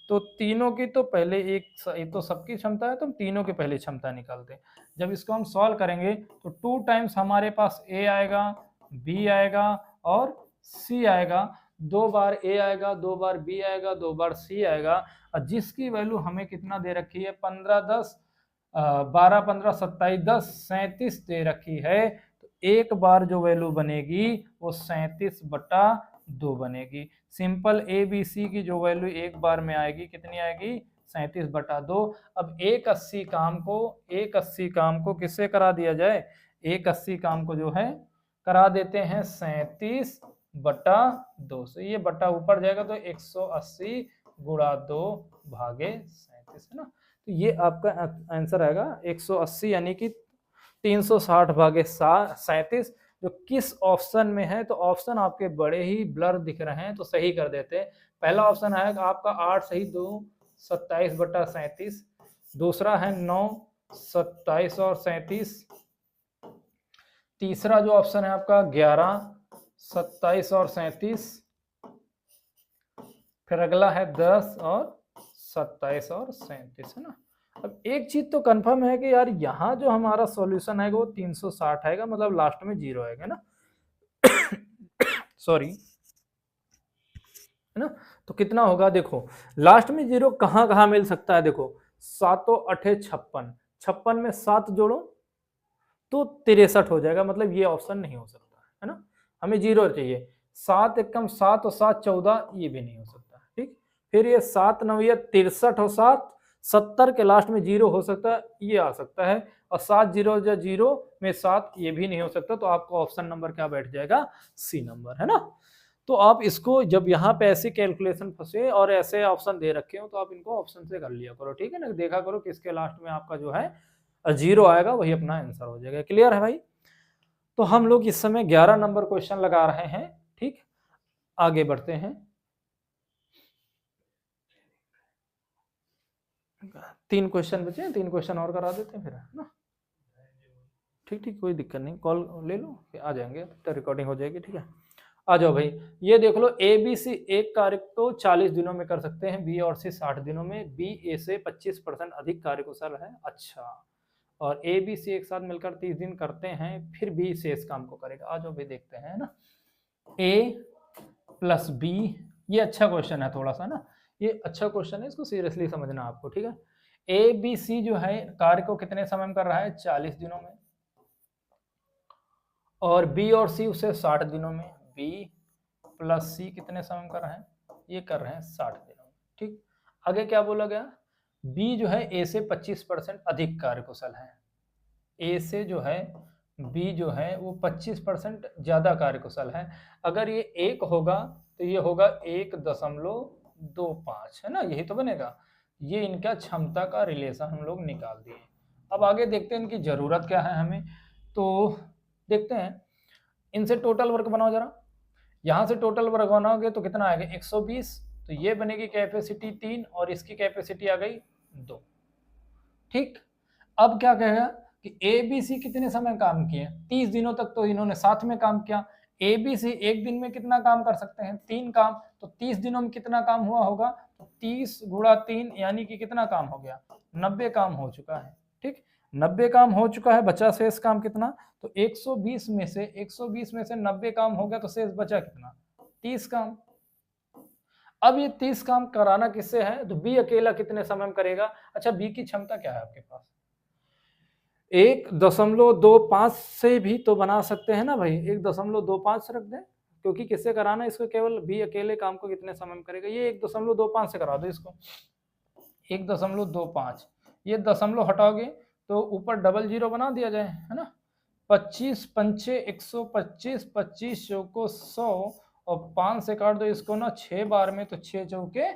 तो तीनों की तो पहले एक तो सबकी क्षमता है, तो हम तीनों की पहले क्षमता निकालते हैं। जब इसको हम सॉल्व करेंगे तो 2 टाइम्स हमारे पास ए आएगा, बी आएगा और सी आएगा। 2 बार ए आएगा, 2 बार बी आएगा, 2 बार सी आएगा। और जिसकी वैल्यू हमें कितना दे रखी है, 15 10 12 15 27 10 37 दे रखी है। तो एक बार जो वैल्यू बनेगी वो 37/2 बनेगी। सिंपल ए बी सी की जो वैल्यू एक बार में आएगी कितनी आएगी, 37/2। अब 180 काम को किससे करा दिया जाए, 180 काम को जो है करा देते हैं 37/2 से। ये बटा ऊपर जाएगा तो 180 गुणा 2 भागे 37, है ना। तो ये आपका आंसर आएगा 180 यानी कि 360 भागे 37, जो किस ऑप्शन में है। तो ऑप्शन आपके बड़े ही ब्लर दिख रहे हैं, तो सही कर देते हैं। पहला ऑप्शन है आपका 8 सही 2 27/37, दूसरा है 9 27 और 37, तीसरा जो ऑप्शन है आपका 11 27 और 37, फिर अगला है 10 और 27 और 37, है ना। अब एक चीज तो कंफर्म है कि यार यहाँ जो हमारा सॉल्यूशन आएगा वो 360 आएगा, मतलब लास्ट में 0 आएगा ना सॉरी, है ना। तो कितना होगा, देखो लास्ट में 0 कहाँ कहाँ मिल सकता है, देखो 7 8 56, 56 में 7 जोड़ो तो 63 हो जाएगा, मतलब ये ऑप्शन नहीं हो सकता है ना, हमें 0 चाहिए। 7 एकम 7 और 7 14, ये भी नहीं हो सकता, ठीक। फिर ये 7 9 63 और 7 70 के लास्ट में 0 हो सकता है, ये आ सकता है। और 7 0 0 में 7, ये भी नहीं हो सकता। तो आपका ऑप्शन नंबर क्या बैठ जाएगा, सी नंबर, है ना। तो आप इसको जब यहाँ पे ऐसी कैलकुलेशन फंसे और ऐसे ऑप्शन दे रखे हो तो आप इनको ऑप्शन से कर लिया करो, ठीक है ना। देखा करो किसके लास्ट में आपका जो है 0 आएगा, वही अपना आंसर हो जाएगा। क्लियर है भाई। तो हम लोग इस समय 11 नंबर क्वेश्चन लगा रहे हैं, ठीक। आगे बढ़ते हैं। 3 क्वेश्चन बचे हैं, 3 क्वेश्चन और करा देते हैं फिर, है ना। ठीक ठीक, कोई दिक्कत नहीं, कॉल ले लो, आ जाएंगे तो रिकॉर्डिंग हो जाएगी, ठीक है। आ जाओ भाई, ये देख लो, ए बी सी एक कार्य को 40 दिनों में कर सकते हैं, बी और सी 60 दिनों में, बी ए से 25% अधिक कार्यकुशल है। अच्छा, और ए बी सी एक साथ मिलकर 30 दिन करते हैं, फिर बी शेष काम को करेगा। आ जाओ भाई देखते हैं ना। ए प्लस बी, ये अच्छा क्वेश्चन है थोड़ा सा ना, ये अच्छा क्वेश्चन है, इसको सीरियसली समझना आपको, ठीक है। ए बी सी जो है कार्य को कितने समय में कर रहा है, 40 दिनों में, और बी और सी उसे 60 दिनों में। बी प्लस सी कितने समय में कर रहे हैं, ये कर रहे हैं 60 दिनों में, ठीक। आगे क्या बोला गया, बी जो है ए से 25% अधिक कार्यकुशल है। ए से जो है बी जो है वो 25% ज्यादा कार्यकुशल है। अगर ये 1 होगा तो ये होगा 1.25, है ना, यही तो बनेगा। ये इनका क्षमता का रिलेशन हम लोग निकाल दिए। अब आगे देखते हैं इनकी जरूरत क्या है हमें, तो देखते हैं। इनसे टोटल वर्क बनाओ जरा, यहां से टोटल वर्क बनाओगे तो कितना आएगा, 120। तो ये बनेगी कैपेसिटी 3 और इसकी कैपेसिटी आ गई 2, ठीक। अब क्या कहेगा कि ए बी सी कितने समय काम किए, 30 दिनों तक तो इन्होंने साथ में काम किया। ए बी सी एक दिन में कितना काम कर सकते हैं, 3 काम, तो 30 दिनों में कितना काम हुआ होगा, तो 30 गुणा 3 यानी कि कितना काम हो गया, 90 काम हो चुका है, ठीक। 90 काम हो चुका है, बचा शेष काम कितना, तो 120 में से 90 काम हो गया, तो शेष बचा कितना, 30 काम। अब ये 30 काम कराना किससे है, तो बी अकेला कितने समय में करेगा। अच्छा, बी की क्षमता क्या है आपके पास, 1.25 से भी तो बना सकते हैं ना भाई, 1.25 रख दें, क्योंकि किससे कराना है इसको, केवल बी अकेले काम को कितने समय में करेगा, ये 1.25 से करा दो इसको, 1.25। ये दशमलव हटाओगे तो ऊपर डबल जीरो बना दिया जाए, है ना। 25 पंचे 125, 25 चौको 100, और 5 से काट दो इसको ना 6 बार में, तो 6 चौके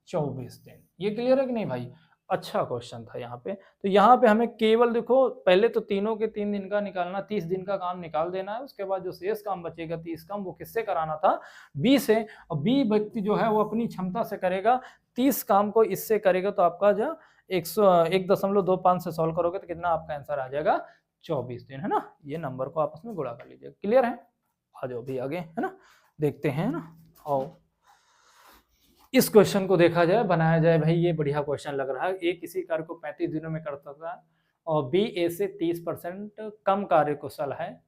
24 दिन। ये क्लियर है कि नहीं भाई। अच्छा क्वेश्चन था यहाँ पे। तो यहाँ पे हमें केवल देखो, पहले तो तीनों के 3 दिन का निकालना, 30 दिन का काम निकाल देना है। उसके बाद जो शेष काम बचेगा 30 काम, वो किससे कराना था, बी से। और बी व्यक्ति जो है वो अपनी क्षमता से करेगा, 30 काम को इससे करेगा, तो आपका जो 1.25 से सॉल्व करोगे तो कितना आपका आंसर आ जाएगा, 24 दिन, है ना। ये नंबर को आपस में गुणा कर लीजिए। क्लियर है, आ जाओ भी आगे, है ना, देखते हैं ना। आओ इस क्वेश्चन को देखा जाए, बनाया जाए भाई, ये बढ़िया क्वेश्चन लग रहा है। ए किसी कार्य को 35 दिनों में करता था, और बी ए से 30% कम कार्यकुशल है,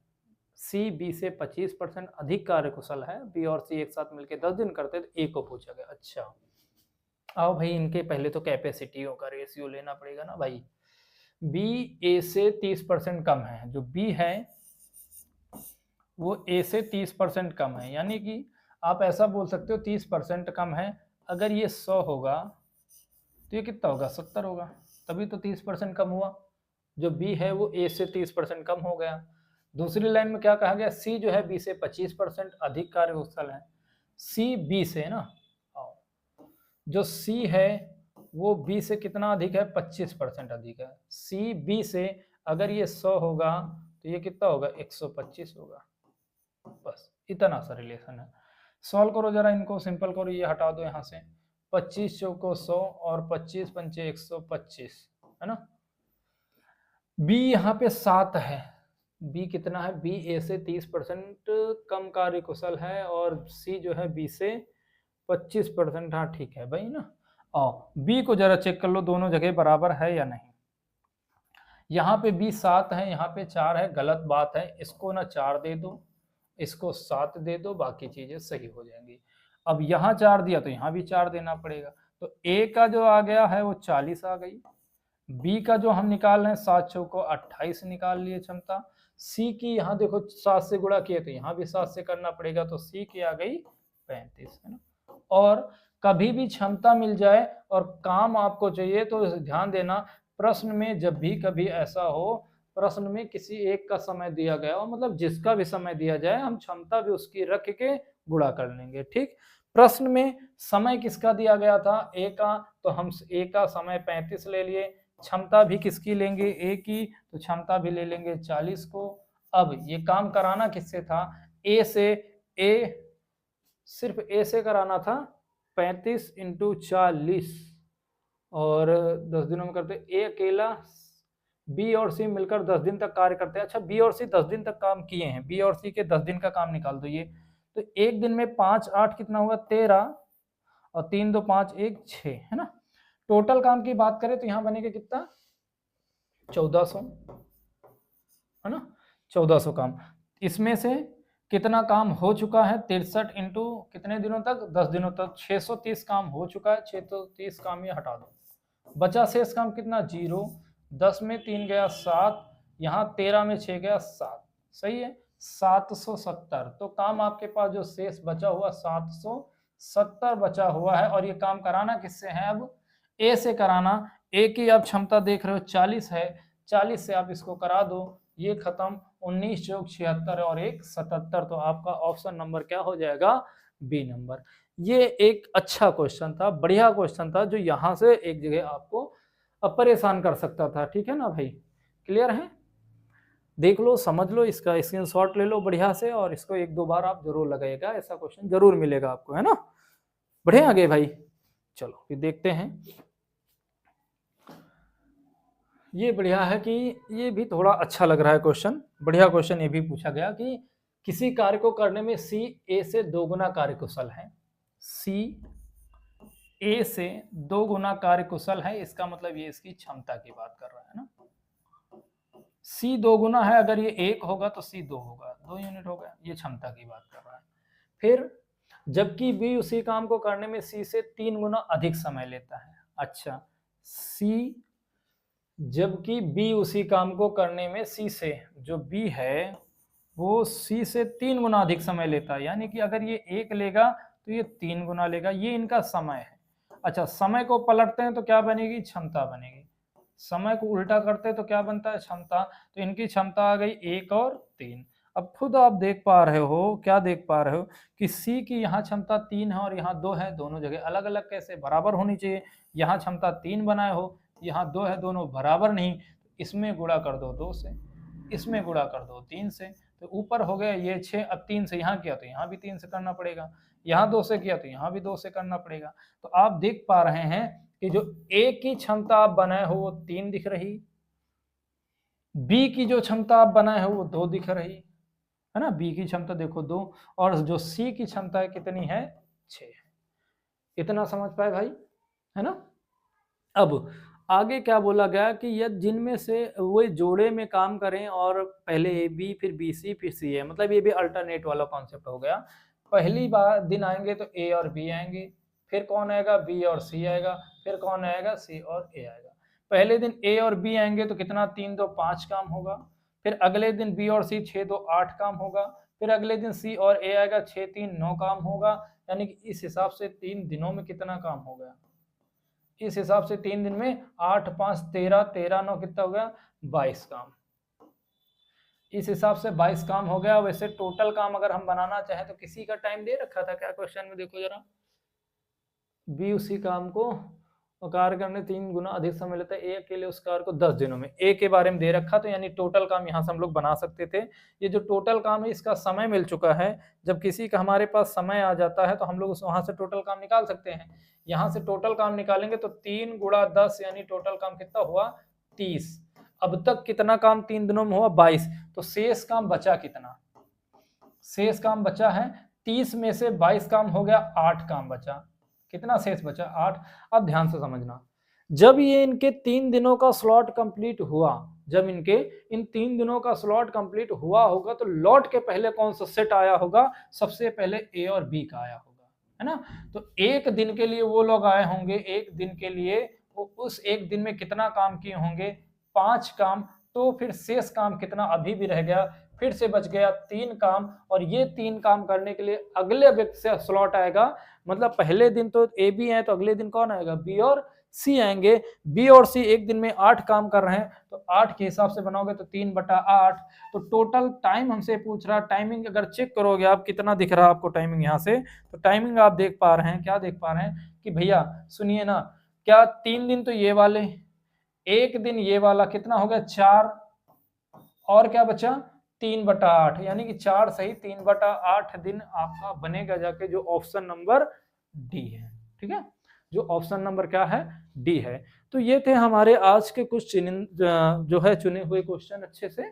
सी बी से 25% अधिक कार्यकुशल है, बी और सी एक साथ मिलकर 10 दिन करते तो ए को पूछा गया। अच्छा, आओ भाई, इनके पहले तो कैपेसिटियों का रेशियो लेना पड़ेगा ना भाई। बी ए से 30% कम है, जो बी है वो ए से 30% कम है, यानी कि आप ऐसा बोल सकते हो 30% कम है। अगर ये 100 होगा तो ये कितना होगा, 70 होगा, तभी तो 30% कम हुआ। जो बी है वो ए से 30% कम हो गया। दूसरी लाइन में क्या कहा गया, सी जो है बी से 25% अधिक कार्यकुशल है। सी बी से ना, जो सी है वो बी से कितना अधिक है, 25% अधिक है। सी बी से अगर ये 100 होगा तो ये कितना होगा, 125 होगा। बस इतना सा रिलेशन है। सॉल्व करो जरा इनको, सिंपल करो, ये हटा दो यहाँ से, 25 चौको 100 और 25 पंचे 125, है ना। बी यहाँ पे 7 है, बी कितना है, बी ए से 30% कम कार्यकुशल है, और सी जो है बी से 25%, हाँ ठीक है भाई ना। और बी को जरा चेक कर लो, दोनों जगह बराबर है या नहीं। यहाँ पे बी 7 है, यहाँ पे 4 है, गलत बात है, इसको ना 4 दे दो, इसको 7 दे दो, बाकी चीजें सही हो जाएंगी। अब यहाँ 4 दिया तो यहाँ भी 4 देना पड़ेगा, तो ए का जो आ गया है वो 40 आ गई। बी का जो हम निकाल रहे हैं 7 चौको 28 निकाल लिए क्षमता। सी की यहाँ देखो 7 से गुणा किए तो यहाँ भी 7 से करना पड़ेगा, तो सी की आ गई 35, है ना। और कभी भी क्षमता मिल जाए और काम आपको चाहिए तो ध्यान देना, प्रश्न में जब भी कभी ऐसा हो प्रश्न में किसी एक का समय दिया गया हो, मतलब जिसका भी समय दिया जाए हम क्षमता भी उसकी रख के गुणा कर लेंगे। ठीक, प्रश्न में समय किसका दिया गया था, ए का, तो हम ए का समय 35 ले लिए। क्षमता भी किसकी लेंगे, ए की, तो क्षमता भी ले लेंगे 40 को। अब ये काम कराना किससे था, ए से। ए सिर्फ ए से कराना था, 35 इंटू 40 और 10 दिनों में करते। ए अकेला, बी और सी मिलकर 10 दिन तक कार्य करते हैं। अच्छा, बी और सी 10 दिन तक काम किए हैं, बी और सी के 10 दिन का काम निकाल दो। ये तो एक दिन में 5 8 कितना हुआ, 13 और 3 2 5 1 6, है ना। टोटल काम की बात करें तो यहाँ बनेगा कितना, 1400, है ना, 1400 काम। इसमें से कितना काम हो चुका है, 63 इंटू कितने दिनों तक, 10 दिनों तक, 630 काम हो चुका है। 630 काम ये हटा दो, बचा शेष काम कितना, 0। 10 में 3 गया 7, यहाँ 13 में 6 गया 7, सही है, 770। तो काम आपके पास जो शेष बचा हुआ 770 बचा हुआ है। और ये काम कराना किससे है, अब ए से कराना। ए की आप क्षमता देख रहे हो 40 है, 40 से आप इसको करा दो, ये खत्म। 19 + 76 और 1 77, तो आपका ऑप्शन नंबर क्या हो जाएगा, बी नंबर। ये एक अच्छा क्वेश्चन था, बढ़िया क्वेश्चन था, जो यहाँ से एक जगह आपको परेशान कर सकता था। ठीक है ना भाई, क्लियर है, देख लो, समझ लो, इसका स्क्रीनशॉट ले लो बढ़िया से, और इसको 1-2 बार आप जरूर लगाइएगा, ऐसा क्वेश्चन जरूर मिलेगा आपको, है ना। बढ़िया आगे भाई, चलो फिर देखते हैं। ये बढ़िया है कि ये भी थोड़ा अच्छा लग रहा है क्वेश्चन, बढ़िया क्वेश्चन ये भी पूछा गया कि किसी कार्य को करने में सी ए से 2 गुना कार्यकुशल है। सी ए से 2 गुना कार्यकुशल है, इसका मतलब ये इसकी क्षमता की बात कर रहा है ना। सी 2 गुना है, अगर ये 1 होगा तो सी 2 होगा, 2 यूनिट होगा, ये क्षमता की बात कर रहा है। फिर जबकि बी उसी काम को करने में सी से 3 गुना अधिक समय लेता है। अच्छा, सी जबकि बी उसी काम को करने में सी से, जो बी है वो सी से 3 गुना अधिक समय लेता है, यानी कि अगर ये 1 लेगा तो ये 3 गुना लेगा, ये इनका समय है। अच्छा, समय को पलटते हैं तो क्या बनेगी, क्षमता बनेगी। समय को उल्टा करते हैं तो क्या बनता है, क्षमता। तो इनकी क्षमता आ गई 1 और 3। अब खुद आप देख पा रहे हो, क्या देख पा रहे हो कि सी की यहाँ क्षमता 3 है और यहाँ 2 है, दोनों जगह अलग अलग कैसे, बराबर होनी चाहिए। यहाँ क्षमता 3 बनाए हो, यहाँ 2 है, दोनों बराबर नहीं, इसमें गुणा कर दो 2 से, इसमें गुणा कर दो 3 से, तो ऊपर हो गया ये 6। अब 3 से यहाँ किया तो यहाँ भी 3 से करना पड़ेगा, यहाँ 2 से किया तो यहाँ भी 2 से करना पड़ेगा। तो आप देख पा रहे हैं कि जो ए की क्षमता आप बनाए हो वो 3 दिख रही, बी की जो क्षमता आप बनाए हो वो 2 दिख रही, है ना। बी की क्षमता देखो 2, और जो सी की क्षमता है कितनी है, 6 है। इतना समझ पाए भाई, है ना। अब आगे क्या बोला गया कि यदि जिनमें से वो जोड़े में काम करें, और पहले ए बी फिर बी सी फिर सी है, मतलब ये भी अल्टरनेट वाला कॉन्सेप्ट हो गया। पहली बार दिन आएंगे तो ए और बी आएंगे, फिर कौन आएगा, बी और सी आएगा, फिर कौन आएगा, सी और ए आएगा। पहले दिन ए और बी आएंगे तो कितना, 3 2 5 काम होगा। फिर अगले दिन बी और सी 6 2 8 काम होगा। फिर अगले दिन सी और ए आएगा, 6 3 9 काम होगा। यानी कि इस हिसाब से 3 दिनों में कितना काम हो गया, इस हिसाब से 3 दिन में 8 5 13, 13 9 कितना हो गया, 22 काम। इस हिसाब से 22 काम हो गया। वैसे टोटल काम अगर हम बनाना चाहें तो किसी का टाइम दे रखा था क्या क्वेश्चन में, देखो जरा, बी उसी काम को कार्य करने 3 गुना अधिक समय लेता है, ए अकेले उस कार्य को 10 दिनों में, ए के बारे में दे रखा, तो यानी टोटल काम यहाँ से हम लोग बना सकते थे। ये जो टोटल काम है इसका समय मिल चुका है, जब किसी का हमारे पास समय आ जाता है तो हम लोग वहां से टोटल काम निकाल सकते हैं। यहाँ से टोटल काम निकालेंगे तो 3 गुणा 10, यानी टोटल काम कितना हुआ, 30। अब तक कितना काम 3 दिनों में हुआ, 22। तो शेष काम बचा कितना, शेष काम बचा है 30 में से 22 काम हो गया, 8 काम बचा। कितना शेष बचा, 8। अब ध्यान से समझना, जब ये इनके 3 दिनों का स्लॉट कंप्लीट हुआ, जब इनके इन 3 दिनों का स्लॉट कंप्लीट हुआ होगा तो लॉट के पहले कौन सा सेट आया होगा, सबसे पहले ए और बी का आया होगा, है ना। तो एक दिन के लिए वो लोग आए होंगे, एक दिन के लिए वो उस एक दिन में कितना काम किए होंगे, 5 काम। तो फिर शेष काम कितना अभी भी रह गया, फिर से बच गया 3 काम। और ये 3 काम करने के लिए अगले व्यक्ति से स्लॉट आएगा, मतलब पहले दिन तो ए बी है तो अगले दिन कौन आएगा, बी और सी आएंगे। बी और सी एक दिन में 8 काम कर रहे हैं, तो 8 के हिसाब से बनाओगे तो 3/8। तो टोटल टाइम हमसे पूछ रहा, टाइमिंग अगर चेक करोगे आप, कितना दिख रहा है आपको टाइमिंग यहाँ से, तो टाइमिंग आप देख पा रहे हैं, क्या देख पा रहे हैं कि भैया सुनिए ना, क्या 3 दिन तो ये वाले, एक दिन ये वाला, कितना हो गया 4, और क्या बचा 3/8, यानी कि 4 सही 3/8 दिन आपका बनेगा जाके, जो ऑप्शन नंबर डी है। ठीक है, जो ऑप्शन नंबर क्या है, डी है। तो ये थे हमारे आज के कुछ जो है चुने हुए क्वेश्चन अच्छे से।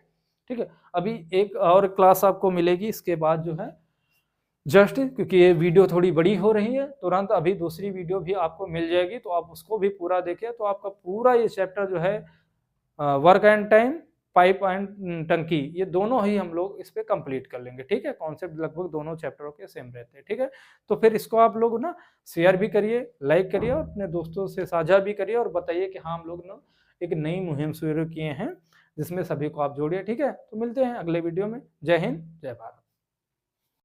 ठीक है, अभी एक और क्लास आपको मिलेगी इसके बाद जो है जस्ट, क्योंकि ये वीडियो थोड़ी बड़ी हो रही है, तुरंत अभी दूसरी वीडियो भी आपको मिल जाएगी, तो आप उसको भी पूरा देखिए, तो आपका पूरा ये चैप्टर जो है work and time, pipe and टंकी, ये दोनों ही हम लोग इस पे कंप्लीट कर लेंगे। ठीक है, कॉन्सेप्ट लगभग दोनों चैप्टरों के सेम रहते हैं। ठीक है, तो फिर इसको आप लोग ना शेयर भी करिए, लाइक करिए, और अपने दोस्तों से साझा भी करिए, और बताइए कि हाँ हम लोग ना एक नई मुहिम शुरू किए हैं जिसमें सभी को आप जोड़िए। ठीक है, तो मिलते हैं अगले वीडियो में। जय हिंद, जय भारत।